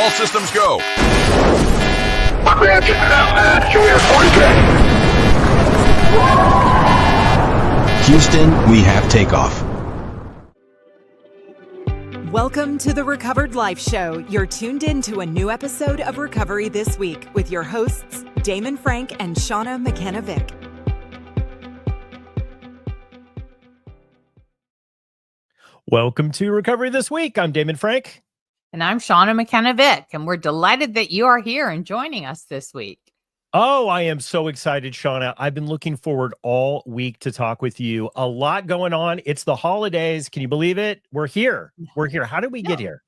All systems go. Houston, we have takeoff. Welcome to the Recovered Life Show. You're tuned in to a new episode of Recovery This Week with your hosts, Damon Frank and Shauna McKenna Vick. Welcome to Recovery This Week. I'm Damon Frank. And I'm Shauna McKenna Vick, and we're delighted that you are here and joining us this week. Oh, I am so excited, Shauna. I've been looking forward all week to talk with you. A lot going on. It's the holidays. Can you believe it? We're here. We're here. How did we get here?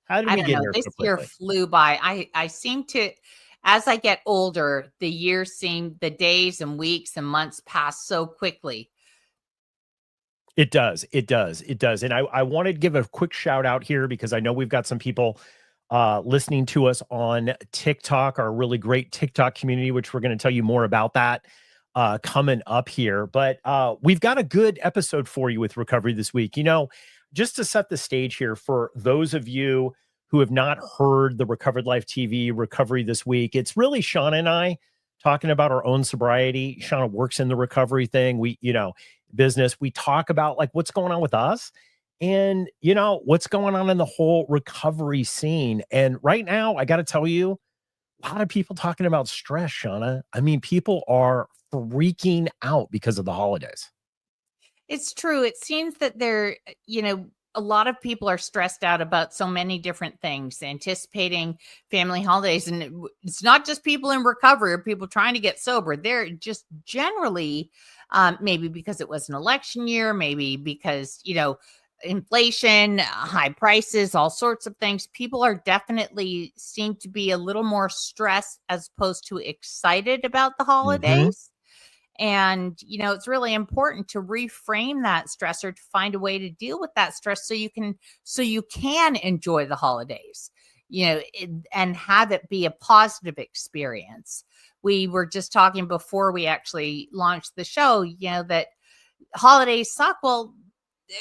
How did we get here? This so year quickly? flew by. I seem to, as I get older, the days and weeks and months pass so quickly. It does. It does. It does. And I wanted to give a quick shout out here because I know we've got some people listening to us on TikTok, our really great TikTok community, which we're going to tell you more about that coming up here. But we've got a good episode for you with Recovery This Week. You know, just to set the stage here for those of you who have not heard the Recovered Life TV Recovery This Week, it's really Shauna and I talking about our own sobriety. Shauna works in the recovery thing. Business. We talk about like what's going on with us and, what's going on in the whole recovery scene. And right now, I got to tell you, a lot of people talking about stress, Shauna. I mean, people are freaking out because of the holidays. It's true. It seems that a lot of people are stressed out about so many different things, anticipating family holidays. And it's not just people in recovery or people trying to get sober. They're just generally, maybe because it was an election year, maybe because, inflation, high prices, all sorts of things. People are definitely seem to be a little more stressed as opposed to excited about the holidays. And, it's really important to reframe that stressor to find a way to deal with that stress so you can enjoy the holidays, and have it be a positive experience. We were just talking before we actually launched the show, that holidays suck. Well,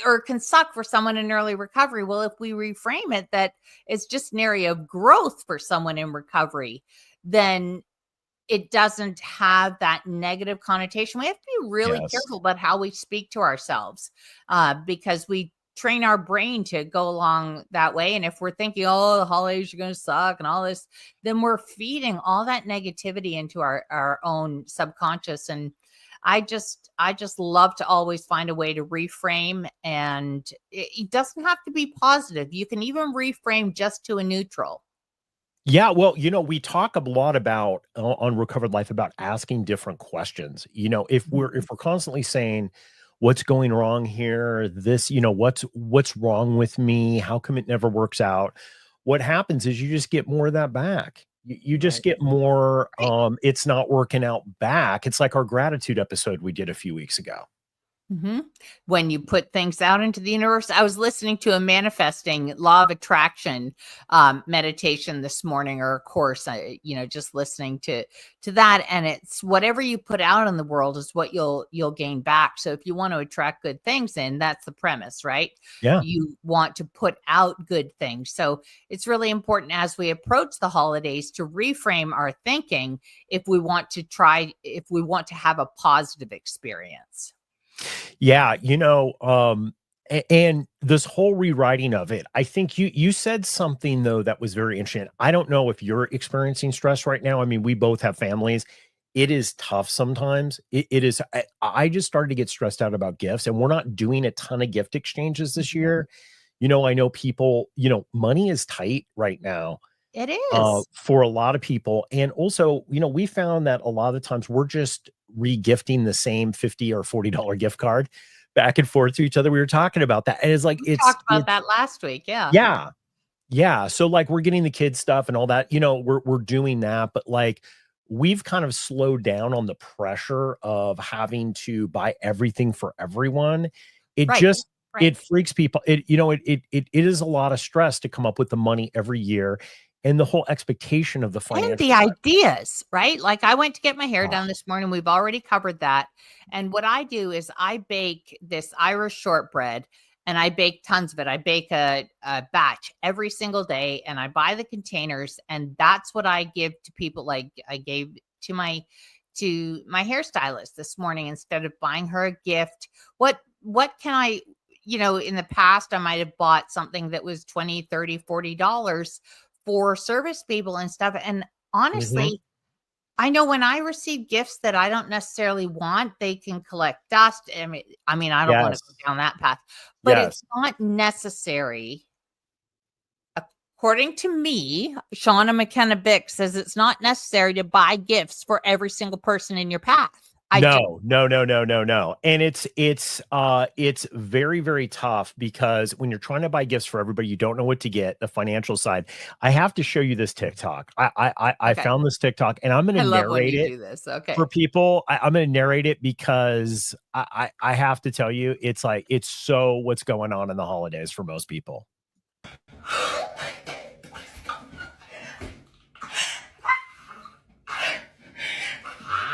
or can suck for someone in early recovery. Well, if we reframe it, that it's just an area of growth for someone in recovery, then it doesn't have that negative connotation. We have to be really careful about how we speak to ourselves, because we train our brain to go along that way. And if we're thinking, oh, the holidays are going to suck and all this, then we're feeding all that negativity into our own subconscious. And I just love to always find a way to reframe, and it doesn't have to be positive. You can even reframe just to a neutral. Yeah, well, we talk a lot about on Recovered Life about asking different questions. If we're constantly saying, what's going wrong here? This, what's wrong with me? How come it never works out? What happens is you just get more of that back. You just get more, it's not working out back. It's like our gratitude episode we did a few weeks ago. Mm-hmm. When you put things out into the universe. I was listening to a manifesting law of attraction meditation this morning, or a course, just listening to that. And it's whatever you put out in the world is what you'll gain back. So if you want to attract good things in, that's the premise, right? Yeah. You want to put out good things. So it's really important as we approach the holidays to reframe our thinking if we want to have a positive experience. Yeah, and this whole rewriting of it, I think you said something though that was very interesting. I don't know if you're experiencing stress right now. I mean, we both have families. It is tough sometimes. It is. I just started to get stressed out about gifts, and we're not doing a ton of gift exchanges this year. I know people, money is tight right now. It is for a lot of people. And also, we found that a lot of the times we're just re-gifting the same $50 or $40 gift card back and forth to each other. We were talking about that. And it's like, we talked about that last week. Yeah. Yeah. Yeah. So like we're getting the kids stuff and all that, we're doing that, but like we've kind of slowed down on the pressure of having to buy everything for everyone. It just, it freaks people. It is a lot of stress to come up with the money every year. And the whole expectation of the financial and the ideas, right? Like I went to get my hair done this morning. We've already covered that. And what I do is I bake this Irish shortbread, and I bake tons of it. I bake a batch every single day, and I buy the containers, and that's what I give to people. Like I gave to my hairstylist this morning instead of buying her a gift. What can I, in the past, I might have bought something that was $20, $30, $40 for service people and stuff. And honestly, I know when I receive gifts that I don't necessarily want, they can collect dust. I mean, I don't want to go down that path, but it's not necessary. According to me, Shauna McKenna Vick says it's not necessary to buy gifts for every single person in your path. No. And it's very, very tough because when you're trying to buy gifts for everybody, you don't know what to get, the financial side. I have to show you this TikTok. I found this TikTok, and I'm going to narrate it do this. Okay. for people. I'm going to narrate it because I have to tell you, it's so what's going on in the holidays for most people.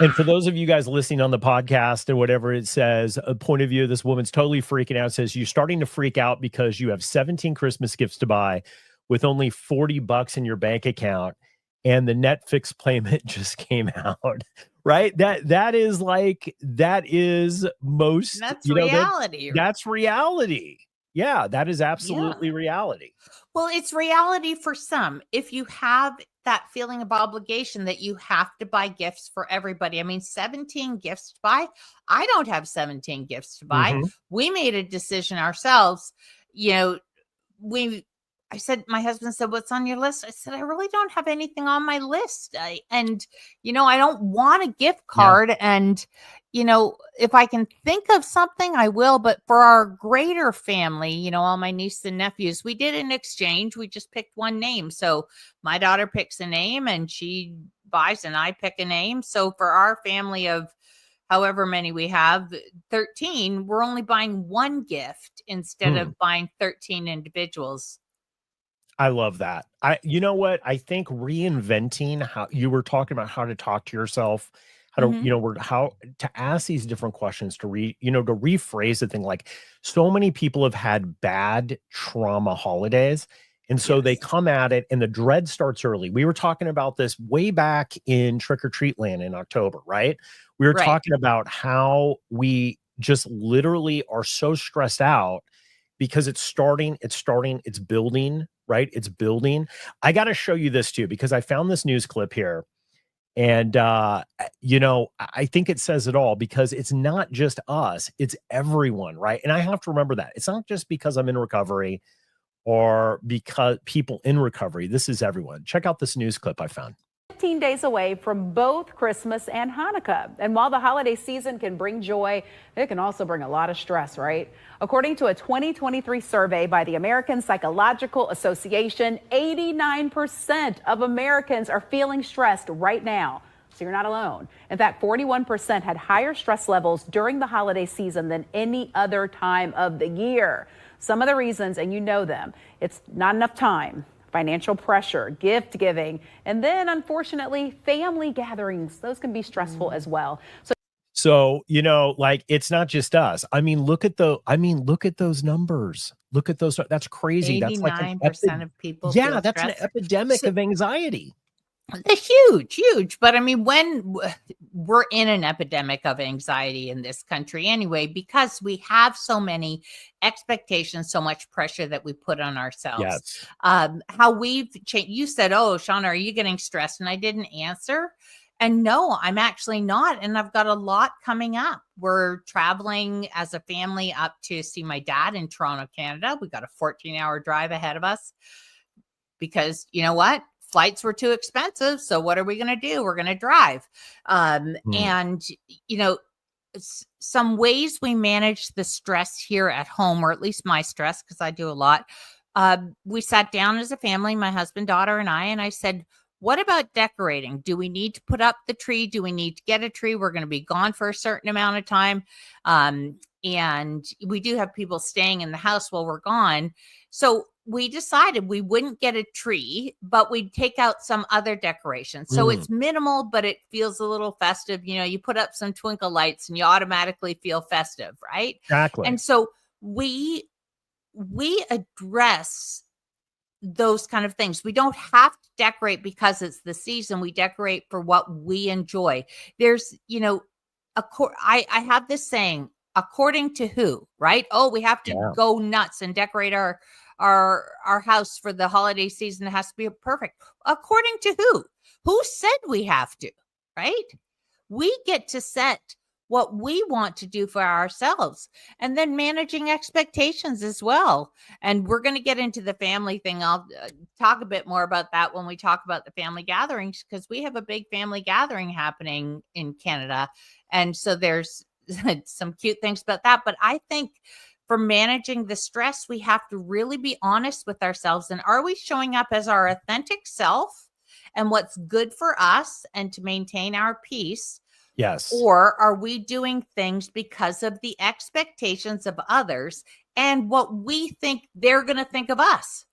And for those of you guys listening on the podcast and whatever it says, a point of view, this woman's totally freaking out. It says you're starting to freak out because you have 17 Christmas gifts to buy with only $40 in your bank account, and the Netflix payment just came out. Right? That is most. That's reality. That's reality. Yeah, that is absolutely reality. Well, it's reality for some. If you have that feeling of obligation that you have to buy gifts for everybody. I mean, 17 gifts to buy. I don't have 17 gifts to buy. We made a decision ourselves. My husband said, "What's on your list?" I said, "I really don't have anything on my list. I don't want a gift card. And, if I can think of something, I will. But for our greater family, all my nieces and nephews, we did an exchange. We just picked one name. So my daughter picks a name and she buys, and I pick a name. So for our family of however many we have, 13, we're only buying one gift instead of buying 13 individuals." I love that. You know what? I think reinventing how you were talking about how to talk to yourself, how to, how to ask these different questions, to rephrase the thing. Like, so many people have had bad trauma holidays. And so they come at it, and the dread starts early. We were talking about this way back in Trick or Treat Land in October, right? We were talking about how we just literally are so stressed out because it's building, right? It's building. I got to show you this too, because I found this news clip here, and I think it says it all, because it's not just us, it's everyone, right? And I have to remember that it's not just because I'm in recovery or because people in recovery. This is everyone. Check out this news clip I found. 15 days away from both Christmas and Hanukkah. And while the holiday season can bring joy, it can also bring a lot of stress, right? According to a 2023 survey by the American Psychological Association, 89% of Americans are feeling stressed right now. So you're not alone. In fact, 41% had higher stress levels during the holiday season than any other time of the year. Some of the reasons, and you know them, it's not enough time, financial pressure, gift giving, and then unfortunately family gatherings. Those can be stressful as well. So, it's not just us. I mean, look at those numbers. Look at those. That's crazy. 89% of people. Yeah, that's an epidemic of anxiety. It's huge. But I mean, when we're in an epidemic of anxiety in this country anyway, because we have so many expectations, so much pressure that we put on ourselves. Yes. How we've changed. You said, "Oh, Shauna, are you getting stressed?" And I didn't answer. And no, I'm actually not. And I've got a lot coming up. We're traveling as a family up to see my dad in Toronto, Canada. We got a 14-hour drive ahead of us because you know what? Flights were too expensive. So what are we going to do? We're going to drive. And, some ways we manage the stress here at home, or at least my stress, because I do a lot. We sat down as a family, my husband, daughter, and I said, what about decorating? Do we need to put up the tree? Do we need to get a tree? We're going to be gone for a certain amount of time. And we do have people staying in the house while we're gone. So we decided we wouldn't get a tree, but we'd take out some other decorations. So it's minimal, but it feels a little festive. You put up some twinkle lights and you automatically feel festive, right? Exactly. And so we we address those kind of things. We don't have to decorate because it's the season. We decorate for what we enjoy. There's, I have this saying, according to who, right? Oh, we have to go nuts and decorate our house for the holiday season. It has to be perfect. According to who? Who said we have to, right? We get to set what we want to do for ourselves, and then managing expectations as well. And we're going to get into the family thing. I'll talk a bit more about that when we talk about the family gatherings, because we have a big family gathering happening in Canada. And so there's some cute things about that. But I think for managing the stress, we have to really be honest with ourselves. And are we showing up as our authentic self and what's good for us and to maintain our peace? Yes. Or are we doing things because of the expectations of others and what we think they're going to think of us?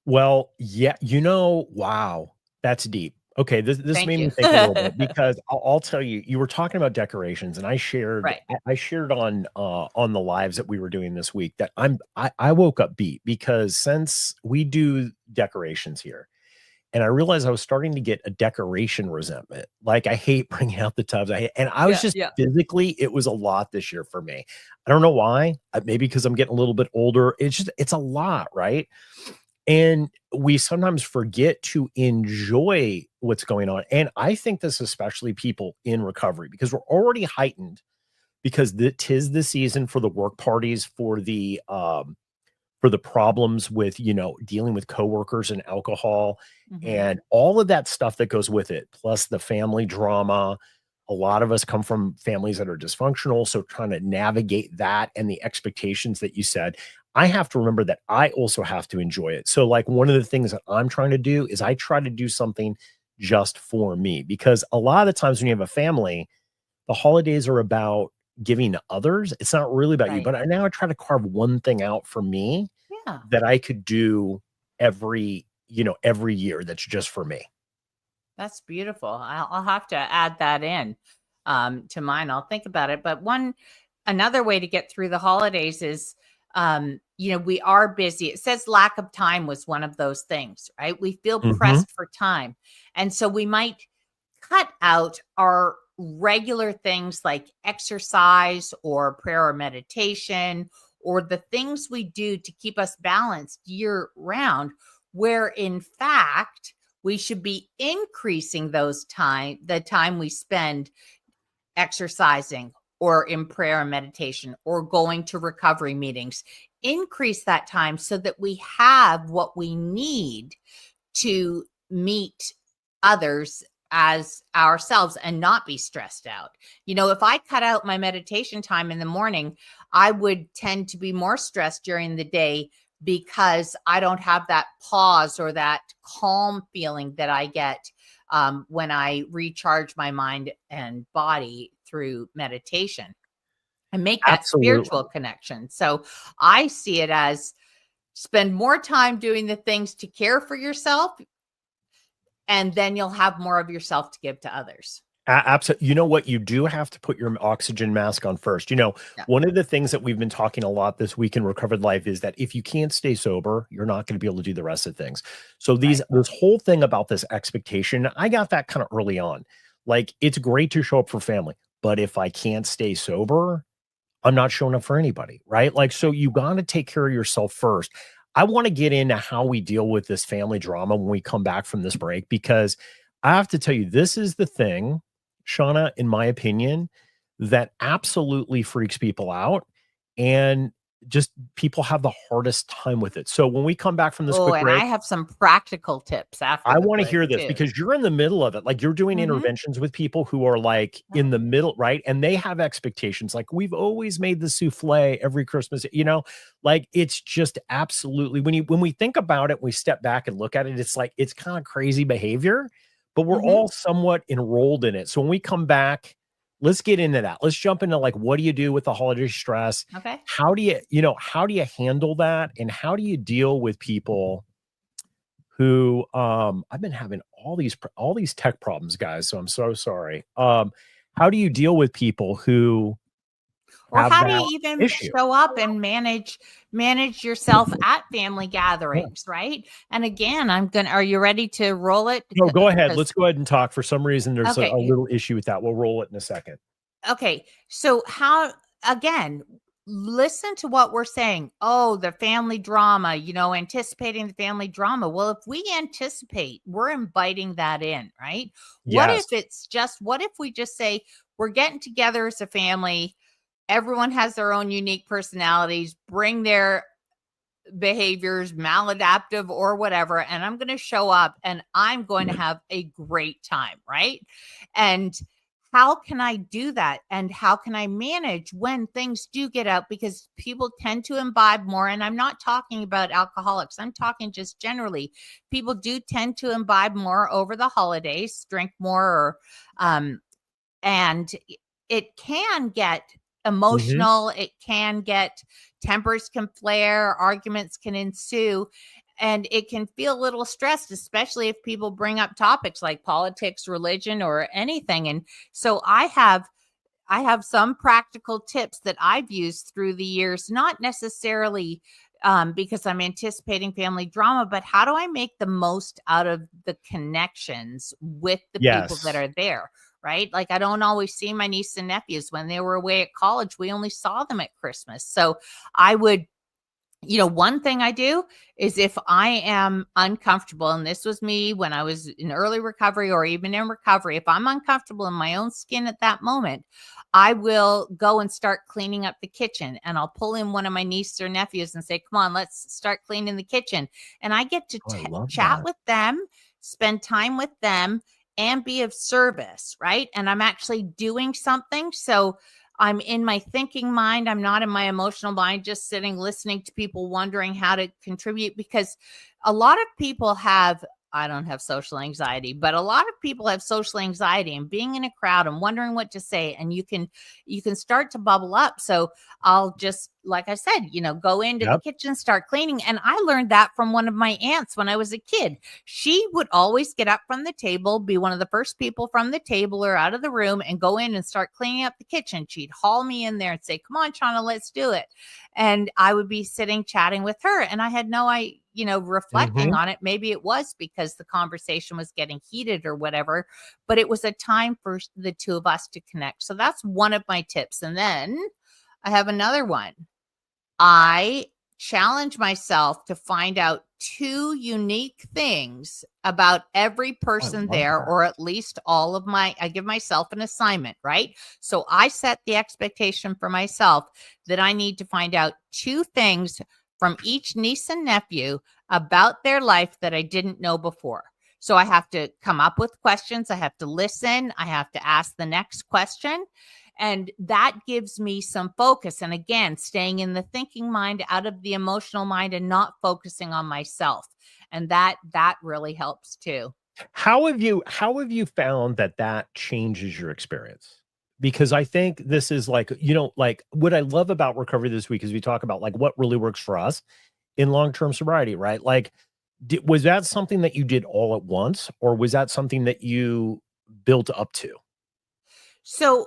Well, yeah, wow, that's deep. Okay, this Thank made you. me think a little bit, because I'll tell you, you were talking about decorations, and I shared Right. I shared on the lives that we were doing this week that I woke up beat, because since we do decorations here, and I realized I was starting to get a decoration resentment. Like, I hate bringing out the tubs. And I was just physically, it was a lot this year for me. I don't know why. Maybe because I'm getting a little bit older. It's a lot, right? And we sometimes forget to enjoy what's going on. And I think this, especially people in recovery, because we're already heightened, because tis the season for the work parties, for the problems with, dealing with coworkers and alcohol, and all of that stuff that goes with it, plus the family drama. A lot of us come from families that are dysfunctional. So trying to navigate that and the expectations that you said, I have to remember that I also have to enjoy it. So, like, one of the things that I'm trying to do is I try to do something just for me, because a lot of the times when you have a family, the holidays are about giving to others. It's not really about you. But I try to carve one thing out for me that I could do every year that's just for me. That's beautiful. I'll have to add that in to mine. I'll think about it. But another way to get through the holidays is, we are busy. It says lack of time was one of those things, right? We feel pressed for time. And so we might cut out our regular things like exercise or prayer or meditation, or the things we do to keep us balanced year round, where in fact we should be increasing the time we spend exercising or in prayer and meditation or going to recovery meetings. Increase that time so that we have what we need to meet others as ourselves and not be stressed out. If I cut out my meditation time in the morning, I would tend to be more stressed during the day, because I don't have that pause or that calm feeling that I get when I recharge my mind and body through meditation and make that spiritual connection. So I see it as spend more time doing the things to care for yourself, and then you'll have more of yourself to give to others. Absolutely. You know what? You do have to put your oxygen mask on first. One of the things that we've been talking a lot this week in Recovered Life is that if you can't stay sober, you're not going to be able to do the rest of things. So this whole thing about this expectation, I got that kind of early on. Like, it's great to show up for family, but if I can't stay sober, I'm not showing up for anybody, right? Like, so you got to take care of yourself first. I want to get into how we deal with this family drama when we come back from this break, because I have to tell you, this is the thing, Shauna, in my opinion, that absolutely freaks people out, and just people have the hardest time with it. So when we come back from this quick break, I have some practical tips after. I want to hear this, because you're in the middle of it. Like, you're doing interventions with people who are like in the middle, right? And they have expectations. Like, we've always made the souffle every Christmas, like, it's just absolutely, when we think about it, we step back and look at it, it's like, it's kind of crazy behavior, but we're all somewhat enrolled in it. So when we come back, let's get into that. Let's jump into, like, what do you do with the holiday stress? Okay. How do you handle that? And how do you deal with people who, I've been having all these tech problems, guys. So I'm so sorry. How do you deal with people who Or have how do that you even issue. show up and manage yourself at family Yeah. gatherings, right? And again, are you ready to roll it? No, go ahead. 'Cause- Let's go ahead and talk. For some reason, there's a okay. little issue with that. We'll roll it in a second. Okay. So again, listen to what we're saying. Oh, the family drama, anticipating the family drama. Well, if we anticipate, we're inviting that in, right? Yes. What if we just say, we're getting together as a family. Everyone has their own unique personalities, bring their behaviors, maladaptive or whatever, and I'm going to show up and I'm going to have a great time, right? And how can I do that? And how can I manage when things do get out? Because people tend to imbibe more. And I'm not talking about alcoholics. I'm talking just generally. People do tend to imbibe more over the holidays, drink more, and it can get emotional. It can get, tempers can flare, arguments can ensue, and it can feel a little stressed, especially if people bring up topics like politics, religion, or anything. And so I have some practical tips that I've used through the years, not necessarily because I'm anticipating family drama, but how do I make the most out of the connections with the people that Yes. are there, right? Like, I don't always see my nieces and nephews when they were away at college. We only saw them at Christmas. So I would, one thing I do is, if I am uncomfortable, and this was me when I was in early recovery or even in recovery, if I'm uncomfortable in my own skin at that moment, I will go and start cleaning up the kitchen, and I'll pull in one of my nieces or nephews and say, come on, let's start cleaning the kitchen. And I get to Oh, I love chat that. with them, spend time with them, and be of service, right? And I'm actually doing something. So I'm in my thinking mind. I'm not in my emotional mind, just sitting, listening to people, wondering how to contribute. Because a lot of people I don't have social anxiety, but a lot of people have social anxiety, and being in a crowd and wondering what to say. And you can start to bubble up. So I'll just, like I said, go into the Yep. kitchen, start cleaning. And I learned that from one of my aunts when I was a kid. She would always get up from the table, be one of the first people from the table or out of the room, and go in and start cleaning up the kitchen. She'd haul me in there and say, come on, Shauna, let's do it. And I would be sitting chatting with her. And I had no idea, reflecting on it. Maybe it was because the conversation was getting heated or whatever, but it was a time for the two of us to connect. So that's one of my tips. And then I have another one. I challenge myself to find out 2 unique things about every person love there, that. or at least I give myself an assignment, right? So I set the expectation for myself that I need to find out 2 things from each niece and nephew about their life that I didn't know before. So I have to come up with questions. I have to listen. I have to ask the next question. And that gives me some focus. And again, staying in the thinking mind, out of the emotional mind, and not focusing on myself. And that really helps too. How have you found that changes your experience? Because I think this is like, like what I love about recovery this week is we talk about like what really works for us in long-term sobriety, right? Like, was that something that you did all at once, or was that something that you built up to? So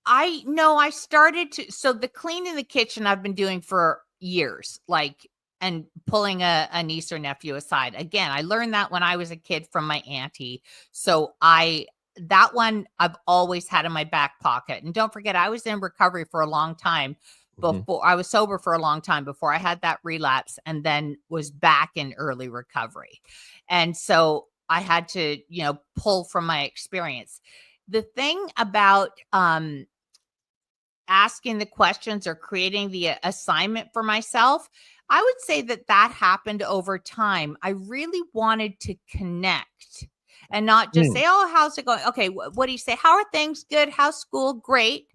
I started to, so the cleaning the kitchen I've been doing for years, like, and pulling a niece or nephew aside. Again, I learned that when I was a kid from my auntie. So that one I've always had in my back pocket. And don't forget, I was in recovery for a long time before I was sober for a long time before I had that relapse, and then was back in early recovery. And so I had to, pull from my experience. The thing about, asking the questions or creating the assignment for myself, I would say that happened over time. I really wanted to connect and not just say, oh, how's it going? Okay, what do you say? How are things? Good. How's school? Great.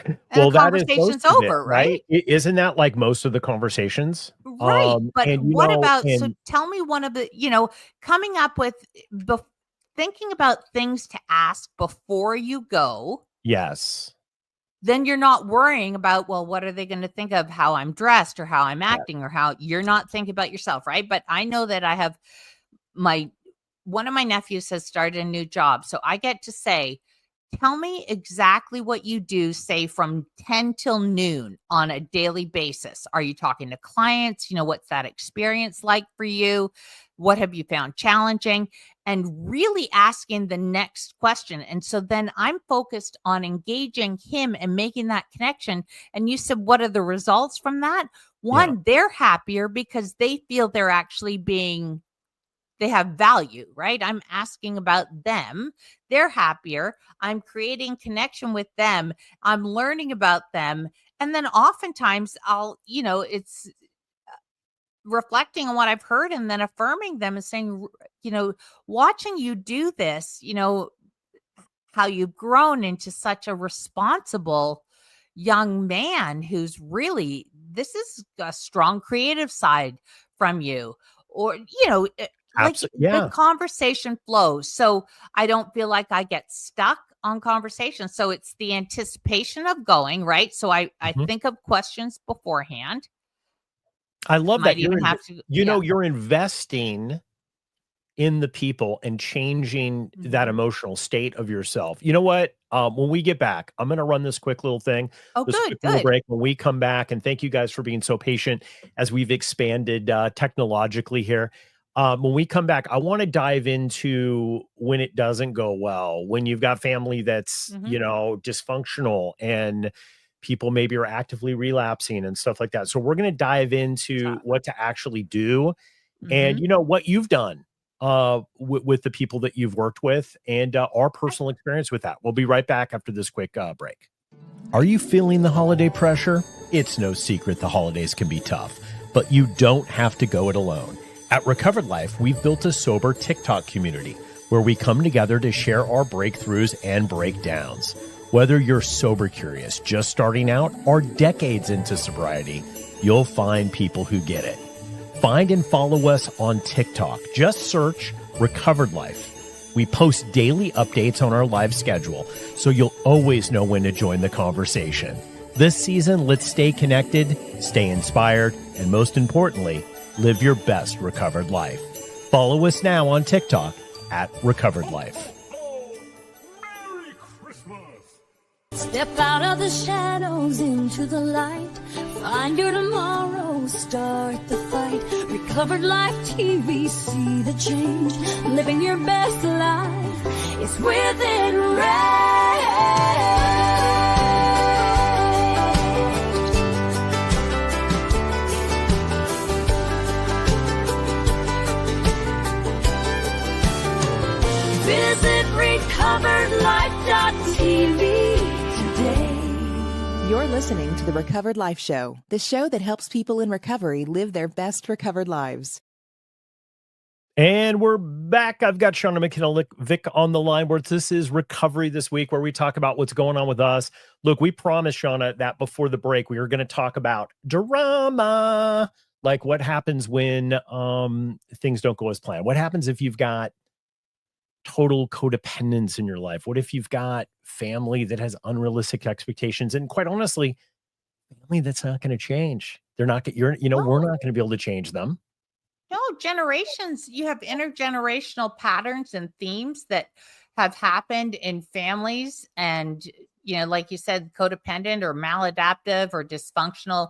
And Well, the that is most conversation's of it, over, right? right? Isn't that like most of the conversations? Right. But And what about, so and tell me one of the, coming up with, thinking about things to ask before you go. yes. Then you're not worrying about, well, what are they going to think of how I'm dressed or how I'm acting, or how you're not thinking about yourself, right? But I know that I have one of my nephews has started a new job. So I get to say, tell me exactly what you do, say from 10 till noon on a daily basis. Are you talking to clients? What's that experience like for you? What have you found challenging? And really asking the next question. And so then I'm focused on engaging him and making that connection. And you said, what are the results from that? One, they're happier because they feel they're actually they have value, right? I'm asking about them. They're happier. I'm creating connection with them. I'm learning about them. And then oftentimes it's reflecting on what I've heard and then affirming them and saying, watching you do this, how you've grown into such a responsible young man who's really, this is a strong creative side from you. Or, the conversation flows. So I don't feel like I get stuck on conversation. So it's the anticipation of going, right? So I think of questions beforehand. I love that. You're investing in the people and changing that emotional state of yourself. You know what? When we get back, I'm going to run this quick little thing. Good. Break. When we come back, and thank you guys for being so patient as we've expanded technologically here. When we come back, I want to dive into when it doesn't go well, when you've got family that's, dysfunctional and people maybe are actively relapsing and stuff like that. So we're going to dive into what to actually do and, what you've done with the people that you've worked with and our personal experience with that. We'll be right back after this quick break. Are you feeling the holiday pressure? It's no secret the holidays can be tough, but you don't have to go it alone. At Recovered Life, we've built a sober TikTok community where we come together to share our breakthroughs and breakdowns. Whether you're sober curious, just starting out, or decades into sobriety, you'll find people who get it. Find and follow us on TikTok. Just search Recovered Life. We post daily updates on our live schedule, so you'll always know when to join the conversation. This season, let's stay connected, stay inspired, and most importantly, live your best recovered life. Follow us now on TikTok at Recovered Life. Merry Christmas! Step out of the shadows into the light. Find your tomorrow, start the fight. Recovered Life TV, see the change. Living your best life is within reach. Visit recoveredlife.tv today. You're listening to The Recovered Life Show, the show that helps people in recovery live their best recovered lives. And we're back. I've got Shauna, McKenna, Vick on the line where this is Recovery This Week, where we talk about what's going on with us. Look, we promised, Shauna, that before the break, we were going to talk about drama, like what happens when things don't go as planned. What happens if you've got total codependence in your life? What if you've got family that has unrealistic expectations? And quite honestly, family that's not going to change. They're not, we're not going to be able to change them. No, generations, you have intergenerational patterns and themes that have happened in families and, like you said, codependent or maladaptive or dysfunctional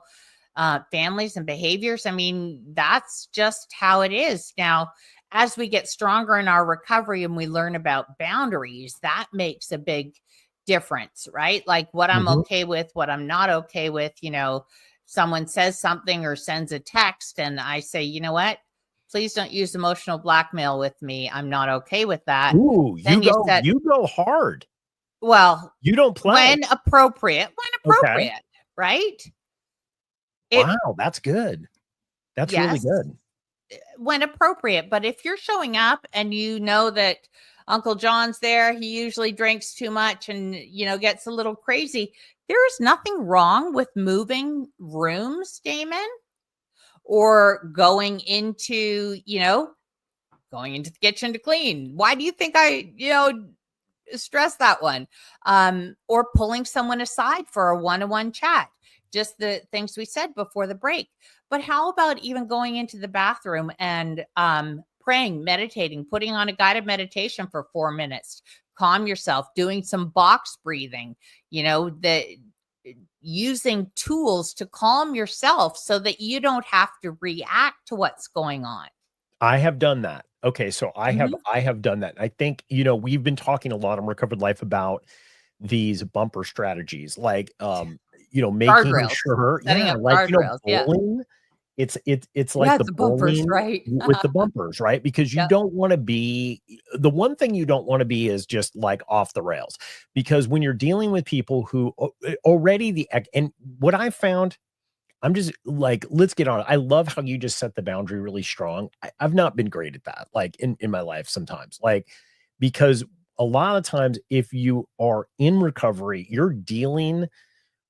families and behaviors. I mean, that's just how it is. Now, as we get stronger in our recovery and we learn about boundaries, that makes a big difference, right? Like what I'm okay with, what I'm not okay with. Someone says something or sends a text and I say, you know what? Please don't use emotional blackmail with me. I'm not okay with that. Ooh, you go hard. Well, you don't play. When appropriate, okay. Right? Wow, that's good. That's really good. When appropriate. But if you're showing up and you know that Uncle John's there, he usually drinks too much and, gets a little crazy. There is nothing wrong with moving rooms, Damon, or going into the kitchen to clean. Why do you think I, stress that one? Or pulling someone aside for a one-on-one chat. Just the things we said before the break. But how about even going into the bathroom and praying, meditating, putting on a guided meditation for 4 minutes, calm yourself, doing some box breathing, using tools to calm yourself so that you don't have to react to what's going on. I have done that. Okay, so I have done that. I think, we've been talking a lot on Recovered Life about these bumper strategies, like making Guardrails. sure, Setting up guardrails, bowling. It's like the the bumpers, bowling right? with the bumpers, right? Because you Yep. don't want to be, the one thing you don't want to be is just like off the rails. Because when you're dealing with people who already and what I found, I'm just like, let's get on it. I love how you just set the boundary really strong. I've not been great at that, like in my life sometimes, like, because a lot of times if you are in recovery, you're dealing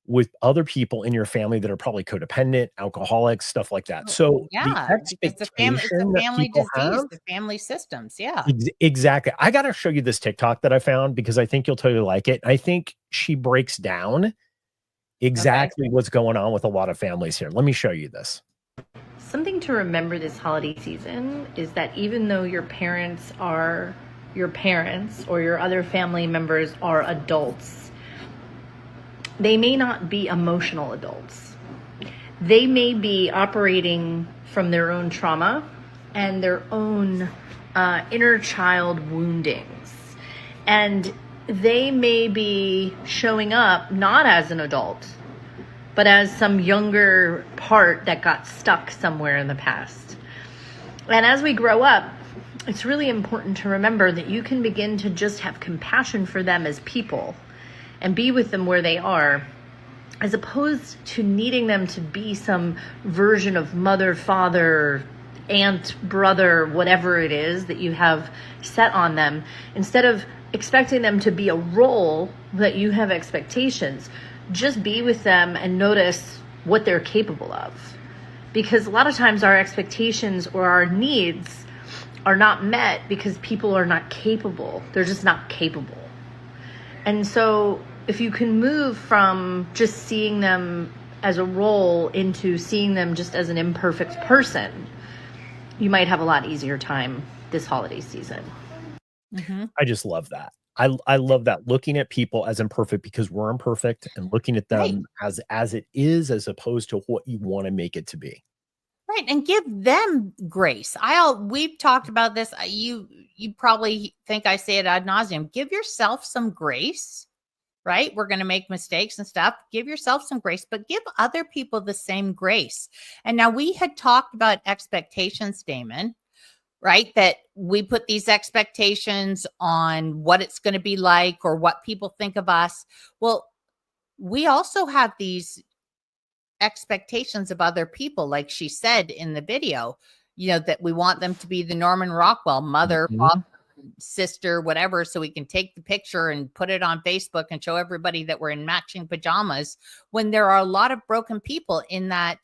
with other people in your family that are probably codependent, alcoholics, stuff like that. So the Because it's a expectation that family people disease, have, the family systems. Yeah. exactly. I got to show you this TikTok that I found because I think you'll totally like it. I think she breaks down exactly what's going on with a lot of families here. Let me show you this. Something to remember this holiday season is that even though your parents are your parents or your other family members are adults, they may not be emotional adults. They may be operating from their own trauma and their own inner child woundings. And they may be showing up not as an adult, but as some younger part that got stuck somewhere in the past. And as we grow up, it's really important to remember that you can begin to just have compassion for them as people and be with them where they are, as opposed to needing them to be some version of mother, father, aunt, brother, whatever it is that you have set on them. Instead of expecting them to be a role that you have expectations, just be with them and notice what they're capable of. Because a lot of times our expectations or our needs are not met because people are not capable. They're just not capable. And so if you can move from just seeing them as a role into seeing them just as an imperfect person, you might have a lot easier time this holiday season. Mm-hmm. I just love that. I love that, looking at people as imperfect because we're imperfect, and looking at them as it is, as opposed to what you want to make it to be. Right. And give them grace. We've talked about this. You probably think I say it ad nauseum. Give yourself some grace, right? We're going to make mistakes and stuff. Give yourself some grace, but give other people the same grace. And now we had talked about expectations, Damon, right? That we put these expectations on what it's going to be like or what people think of us. Well, we also have these expectations of other people, like she said in the video, that we want them to be the Norman Rockwell mother, father, sister, whatever, so we can take the picture and put it on Facebook and show everybody that we're in matching pajamas, when there are a lot of broken people in that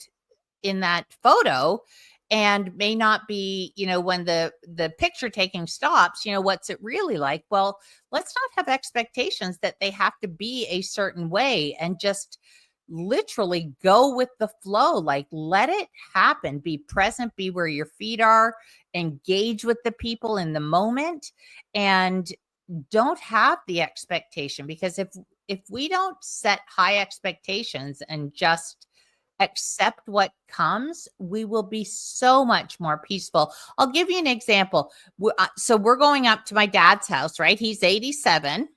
photo, and may not be, when the picture taking stops, what's it really like? Well, let's not have expectations that they have to be a certain way, and just literally go with the flow. Like, let it happen. Be present, be where your feet are, engage with the people in the moment, and don't have the expectation. Because if we don't set high expectations and just accept what comes, we will be so much more peaceful. I'll give you an example. So we're going up to my dad's house, right? He's 87.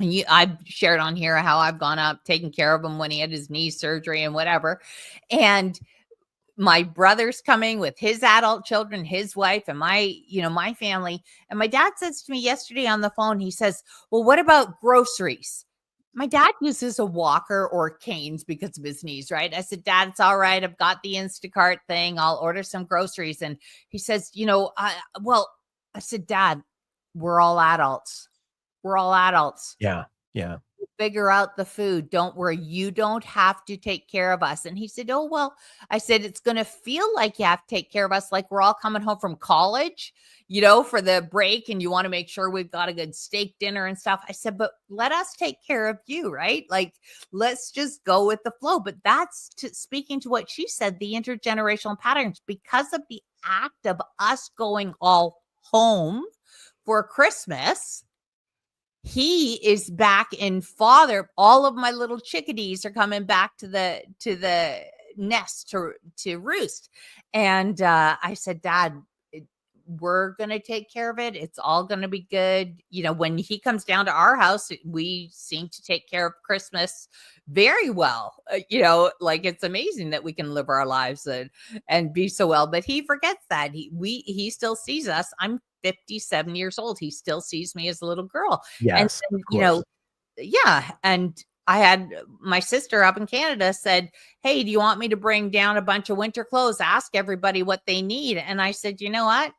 And I've shared on here how I've gone up, taking care of him when he had his knee surgery and whatever. And my brother's coming with his adult children, his wife, and my family. And my dad says to me yesterday on the phone, he says, well, what about groceries? My dad uses a walker or canes because of his knees, right? I said, Dad, it's all right. I've got the Instacart thing. I'll order some groceries. And he says, I said, Dad, we're all adults. We're all adults. Yeah. Yeah. figure out the food. Don't worry. You don't have to take care of us. And he said, oh, well, I said, it's going to feel like you have to take care of us. Like we're all coming home from college, for the break. And you want to make sure we've got a good steak dinner and stuff. I said, but let us take care of you, right? Like, let's just go with the flow. But that's speaking to what she said, the intergenerational patterns, because of the act of us going all home for Christmas. He is back in father. All of my little chickadees are coming back to the nest to roost. And I said, Dad, we're going to take care of it. It's all going to be good. When he comes down to our house, we seem to take care of Christmas very well. Like it's amazing that we can live our lives and be so well, but he forgets that he still sees us. I'm 57 years old. He still sees me as a little girl. Yes, and yeah. And I had my sister up in Canada said, hey, do you want me to bring down a bunch of winter clothes? Ask everybody what they need. And I said, you know what?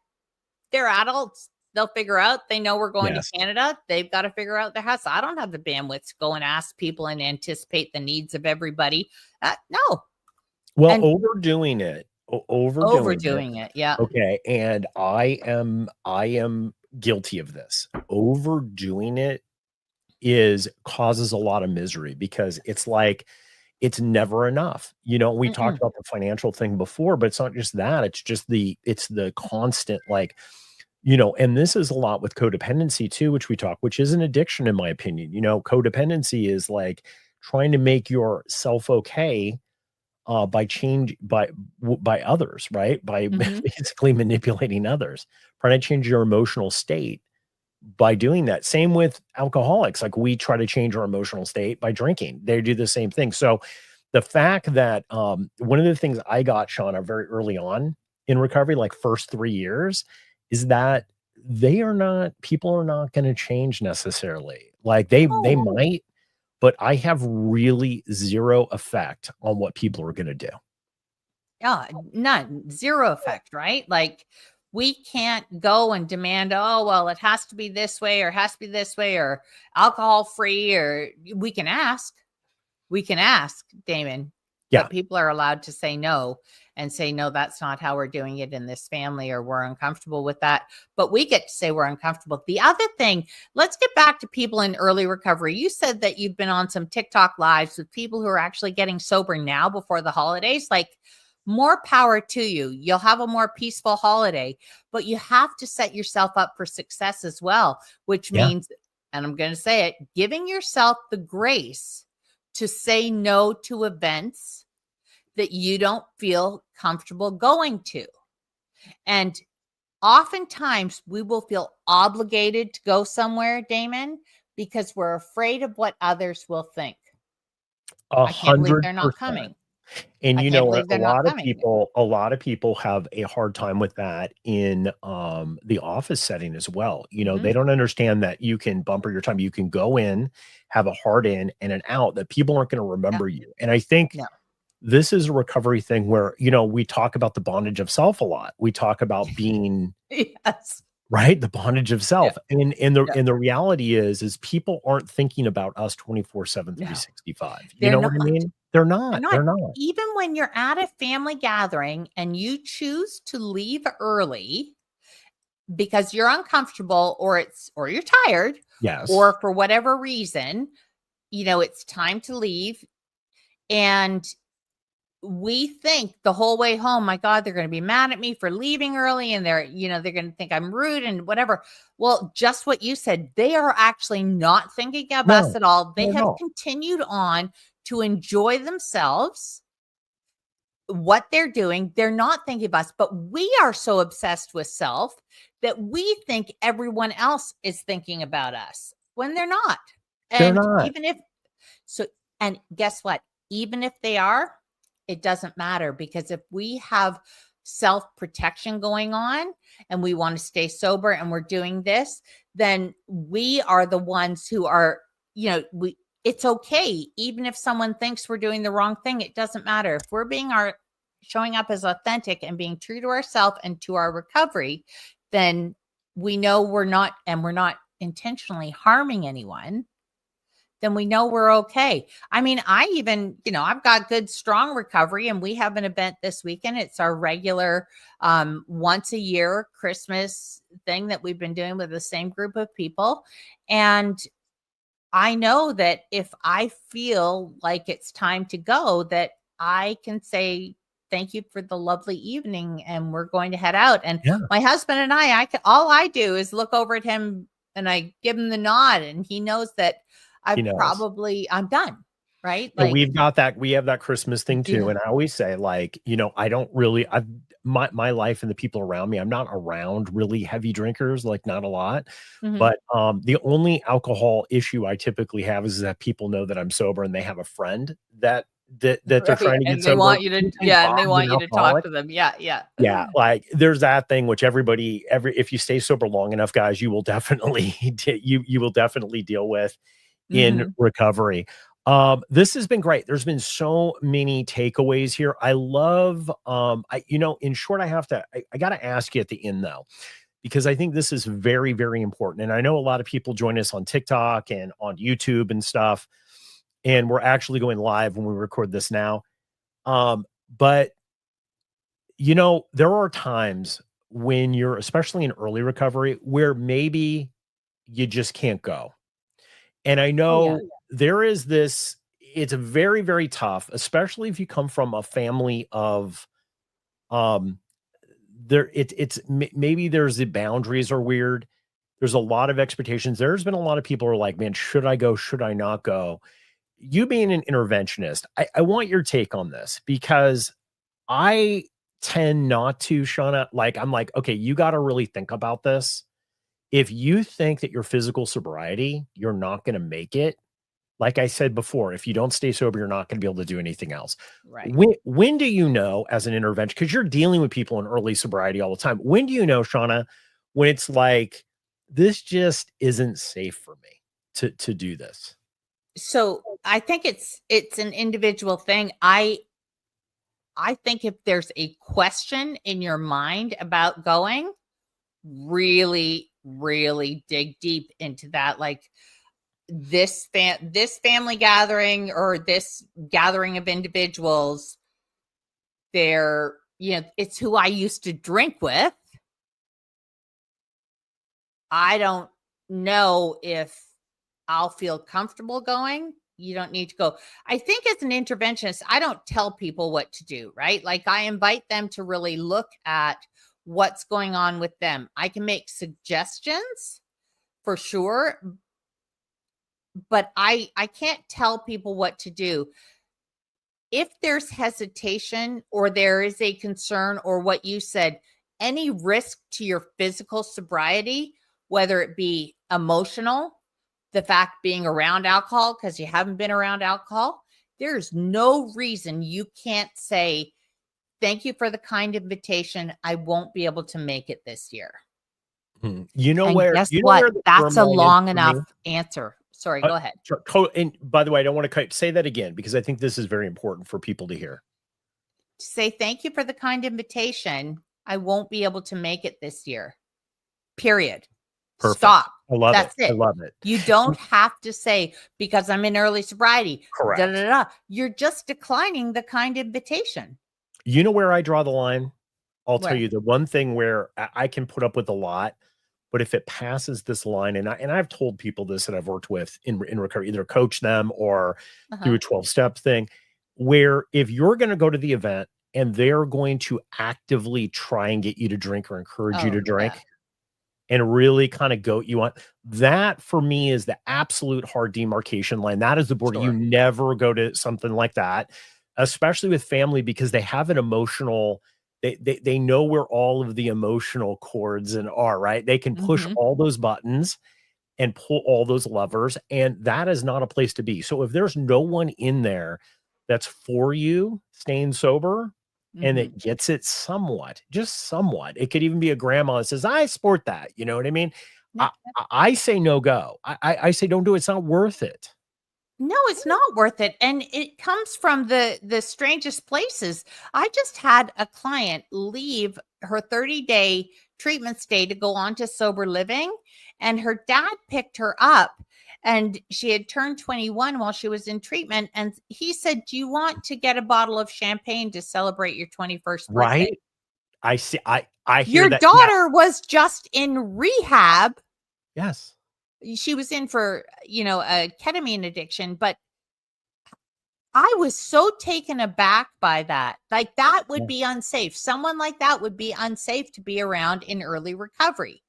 They're adults. They'll figure out. They know we're going to Canada. They've got to figure out their house. I don't have the bandwidth to go and ask people and anticipate the needs of everybody. No. Well, overdoing it. Overdoing it. Yeah. Okay. And I am guilty of this. Overdoing it causes a lot of misery because it's like, it's never enough. We talked about the financial thing before, but it's not just that. It's just it's the constant, and this is a lot with codependency too, which is an addiction in my opinion. Codependency is like trying to make yourself okay by others, right? By basically manipulating others, trying to change your emotional state by doing that. Same with alcoholics. Like we try to change our emotional state by drinking. They do the same thing. So the fact that one of the things I got, Shauna, very early on in recovery, like first 3 years, is that people are not going to change necessarily. Like they might, but I have really zero effect on what people are going to do. Yeah, none, zero effect, right? Like we can't go and demand, oh, well, it has to be this way or has to be this way or alcohol free, or we can ask, Damon. Yeah. But people are allowed to say no and say, no, that's not how we're doing it in this family, or we're uncomfortable with that. But we get to say we're uncomfortable. The other thing, let's get back to people in early recovery. You said that you've been on some TikTok lives with people who are actually getting sober now before the holidays. Like, more power to you. You'll have a more peaceful holiday, but you have to set yourself up for success as well, which means, and I'm going to say it, giving yourself the grace to say no to events that you don't feel comfortable going to. And oftentimes we will feel obligated to go somewhere, Damon, because we're afraid of what others will think. I can't believe they're not coming. And a lot of people have a hard time with that in the office setting as well. They don't understand that you can bumper your time. You can go in, have a hard in and an out, that people aren't going to remember you. And I think this is a recovery thing where, we talk about the bondage of self a lot. We talk about being right, the bondage of self. And the reality is people aren't thinking about us 24/7, 365. You know what I mean? They're not. Even when you're at a family gathering and you choose to leave early because you're uncomfortable or you're tired, or for whatever reason, it's time to leave. And we think the whole way home, my God, they're going to be mad at me for leaving early, and they're going to think I'm rude and whatever. Well, just what you said, they are actually not thinking of us at all. They have continued on to enjoy themselves, what they're doing. They're not thinking of us, but we are so obsessed with self that we think everyone else is thinking about us when they're not. And and guess what? Even if they are, it doesn't matter, because if we have self-protection going on and we want to stay sober and we're doing this, then we are the ones who are, it's okay. Even if someone thinks we're doing the wrong thing, it doesn't matter. If we're showing up as authentic and being true to ourselves and to our recovery, then we know we're not intentionally harming anyone. then we know we're okay. I mean, I even, I've got good, strong recovery, and we have an event this weekend. It's our regular once a year Christmas thing that we've been doing with the same group of people. And I know that if I feel like it's time to go, that I can say, thank you for the lovely evening, and we're going to head out. And my husband and all I do is look over at him and I give him the nod, and he knows that I'm done. Right. Like, we have that Christmas thing too. Yeah. And I always say, like, I don't really, my life and the people around me, I'm not around really heavy drinkers, like not a lot. Mhm. But the only alcohol issue I typically have is that people know that I'm sober, and they have a friend that they're trying to get and sober. they want you to, and they want you to talk alcoholic. to them. Yeah. Yeah, like there's that thing which if you stay sober long enough, guys, you will definitely you will definitely deal with in recovery. This has been great. There's been so many takeaways here. I love in short, I got to ask you at the end though, because I think this is very, very important. And I know a lot of people join us on TikTok and on YouTube and stuff, and we're actually going live when we record this now. But there are times when you're, especially in early recovery, where maybe you just can't go. And I know there is this, it's very, very tough, especially if you come from a family of, maybe there's the boundaries are weird. There's a lot of expectations. There's been a lot of people who are like, man, should I go? Should I not go? You being an interventionist, I want your take on this, because I tend not to, Shauna. Like, I'm like, okay, you got to really think about this. If you think that your physical sobriety, you're not going to make it. Like I said before, if you don't stay sober, you're not going to be able to do anything else. Right. When do you know, as an intervention, because you're dealing with people in early sobriety all the time, when do you know, Shauna, when it's like, this just isn't safe for me to do this? So I think it's an individual thing. I think if there's a question in your mind about going, really, really dig deep into that. Like, this family gathering or this gathering of individuals, it's who I used to drink with. I don't know if I'll feel comfortable going. You don't need to go. I think as an interventionist, I don't tell people what to do, right? Like, I invite them to really look at what's going on with them. I can make suggestions for sure, but I can't tell people what to do. If there's hesitation or there is a concern, or what you said, any risk to your physical sobriety, whether it be emotional, the fact being around alcohol because you haven't been around alcohol, there's no reason you can't say, thank you for the kind invitation. I won't be able to make it this year. You know, and where guess you know what? where the That's a turmoil is long for enough me? answer. Sorry, go ahead. And by the way, I don't want to say that again, because I think this is very important for people to hear. Say thank you for the kind invitation. I won't be able to make it this year. Period. Perfect. Stop. I love That's it. I love it. You don't have to say, because I'm in early sobriety. Correct. Da, da, da, da. You're just declining the kind invitation. You know where I draw the line? I'll tell Where? you the one thing where I can put up with a lot, but if it passes this line, and I've told people this that I've worked with in recovery, either coach them or do a 12-step thing, where if you're going to go to the event and they're going to actively try and get you to drink or encourage you to drink and really kind of goat you on, that for me is the absolute hard demarcation line. That is the border. You never go to something like that, especially with family, because they have an emotional, they know where all of the emotional chords are, right? They can push all those buttons and pull all those levers, and that is not a place to be. So if there's no one in there that's for you staying sober, and it gets it somewhat, just somewhat, it could even be a grandma that says, I support that. You know what I mean? I say no go. I say don't do it. It's not worth it. No, it's not worth it. And it comes from the strangest places. I just had a client leave her 30-day treatment stay to go on to sober living, and her dad picked her up and she had turned 21 while she was in treatment. And he said, do you want to get a bottle of champagne to celebrate your 21st birthday? Right. I see. I hear Your that. daughter was just in rehab. Yes. She was in for, a ketamine addiction, but I was so taken aback by that. Like, that would be unsafe. Someone like that would be unsafe to be around in early recovery.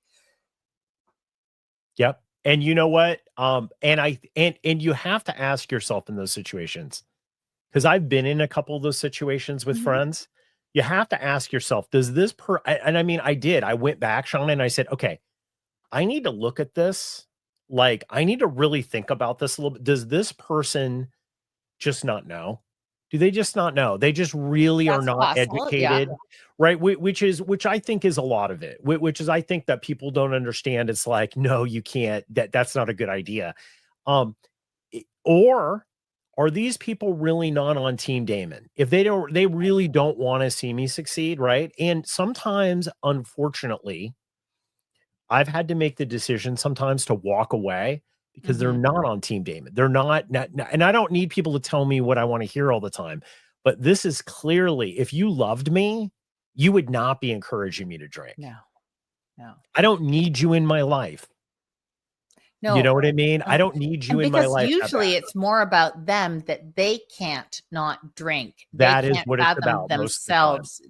Yep. And you know what? And you have to ask yourself in those situations, because I've been in a couple of those situations with friends. You have to ask yourself, does this and I mean, I went back, Shauna, and I said, okay, I need to look at this. Like, I need to really think about this a little bit. Does this person just not know? Do they just not know? They just really are That's not possible, yeah. educated, right? Which I think is a lot of it. Which is, I think that people don't understand. It's like, no, you can't. That's not a good idea. Or are these people really not on Team Damon? If they really don't want to see me succeed, right? And sometimes, unfortunately, I've had to make the decision sometimes to walk away because they're not on Team Damon. They're not, and I don't need people to tell me what I want to hear all the time. But this is clearly, if you loved me, you would not be encouraging me to drink. No. I don't need you in my life. No, you know what I mean? I don't need you in my because life. usually it's more about them, that they can't not drink. That they is can't what it's fathom about most of the time. themselves.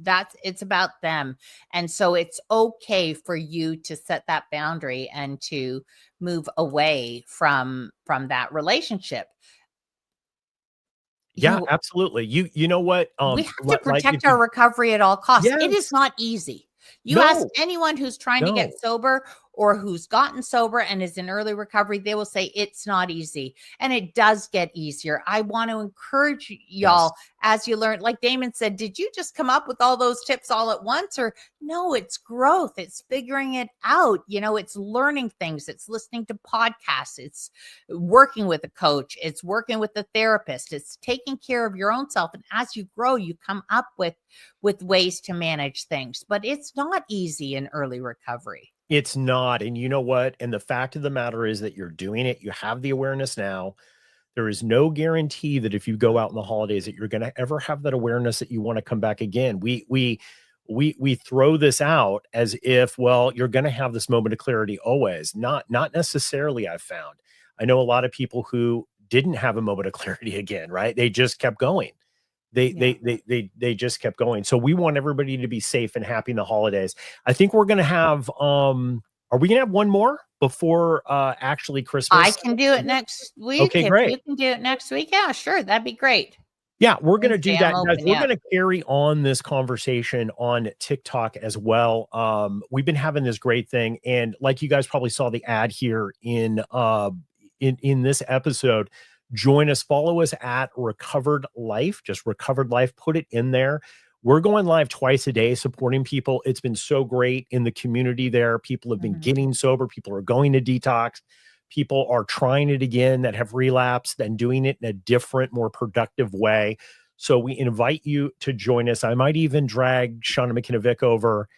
It's about them. And so it's okay for you to set that boundary and to move away from that relationship. Yeah, absolutely. You know what? We have to protect our recovery at all costs. It is not easy. You ask anyone who's trying to get sober or who's gotten sober and is in early recovery, they will say it's not easy. And it does get easier. I want to encourage y'all as you learn. Like Damon said, did you just come up with all those tips all at once? Or no, it's growth. It's figuring it out. It's learning things. It's listening to podcasts. It's working with a coach. It's working with a therapist. It's taking care of your own self. And as you grow, you come up with ways to manage things. But it's not easy in early recovery. It's not. And you know what? And the fact of the matter is that you're doing it. You have the awareness now. There is no guarantee that if you go out in the holidays that you're going to ever have that awareness that you want to come back again. We throw this out as if, well, you're going to have this moment of clarity always. Not necessarily, I've found. I know a lot of people who didn't have a moment of clarity again, right? They just kept going. They just kept going. So we want everybody to be safe and happy in the holidays. I think we're going to have, are we going to have one more before actually Christmas? I can do it next week. Okay, great. You can do it next week. Yeah, sure. That'd be great. Yeah, we're going to do that. Open, guys, we're going to carry on this conversation on TikTok as well. We've been having this great thing. And like you guys probably saw the ad here in this episode, join us, follow us at Recovered Life, just Recovered Life, put it in there. We're going live twice a day supporting people. It's been so great in the community there. People have been getting sober. People are going to detox. People are trying it again that have relapsed and doing it in a different, more productive way. So we invite you to join us. I might even drag Shauna McKenna Vick over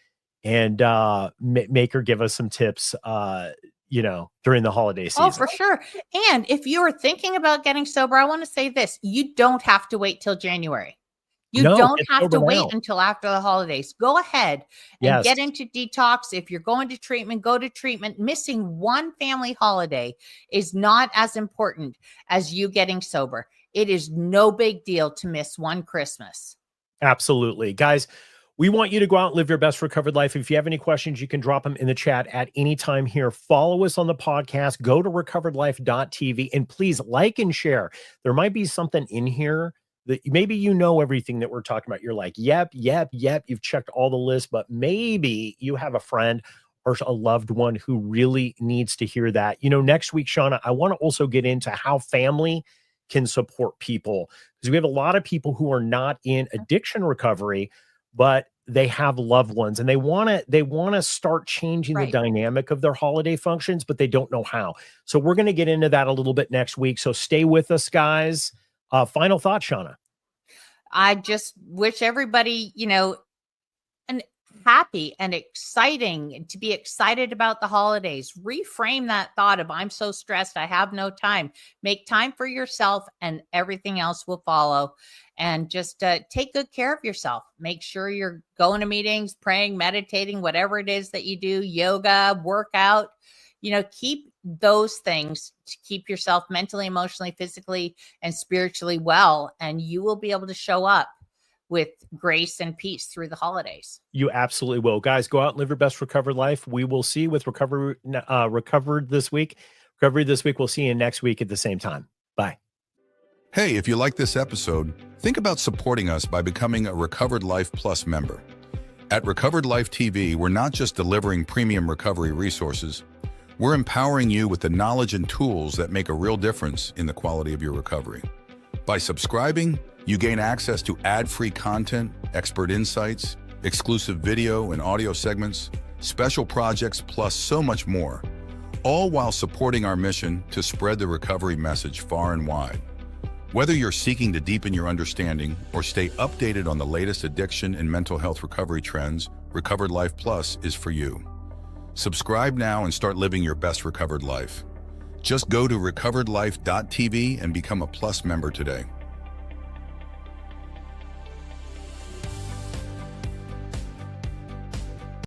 and make her give us some tips during the holiday season. Oh, for sure. And if you're thinking about getting sober, I want to say this. You don't have to wait till January. You don't have to wait until after the holidays. Go ahead and get into detox. If you're going to treatment, go to treatment. Missing one family holiday is not as important as you getting sober. It is no big deal to miss one Christmas. Absolutely. Guys, we want you to go out and live your best recovered life. If you have any questions, you can drop them in the chat at any time here. Follow us on the podcast. Go to recoveredlife.tv and please like and share. There might be something in here that maybe you know everything that we're talking about. You're like, yep. You've checked all the lists, but maybe you have a friend or a loved one who really needs to hear that. Next week, Shauna, I want to also get into how family can support people, because we have a lot of people who are not in addiction recovery, but they have loved ones and they want to start changing the dynamic of their holiday functions, but they don't know how. So we're going to get into that a little bit next week. So stay with us, guys. Final thought, Shauna. I just wish everybody, and happy and exciting, to be excited about the holidays. Reframe that thought of I'm so stressed, I have no time. Make time for yourself and everything else will follow. And just take good care of yourself. Make sure you're going to meetings, praying, meditating, whatever it is that you do, yoga, workout, keep those things to keep yourself mentally, emotionally, physically, and spiritually well. And you will be able to show up with grace and peace through the holidays. You absolutely will. Guys, go out and live your best recovered life. We will see you with Recovered this week. Recovery this week. We'll see you next week at the same time. Bye. Hey, if you like this episode, think about supporting us by becoming a Recovered Life Plus member. At Recovered Life TV, we're not just delivering premium recovery resources, we're empowering you with the knowledge and tools that make a real difference in the quality of your recovery. By subscribing, you gain access to ad-free content, expert insights, exclusive video and audio segments, special projects, plus so much more, all while supporting our mission to spread the recovery message far and wide. Whether you're seeking to deepen your understanding or stay updated on the latest addiction and mental health recovery trends, Recovered Life Plus is for you. Subscribe now and start living your best recovered life. Just go to recoveredlife.tv and become a Plus member today.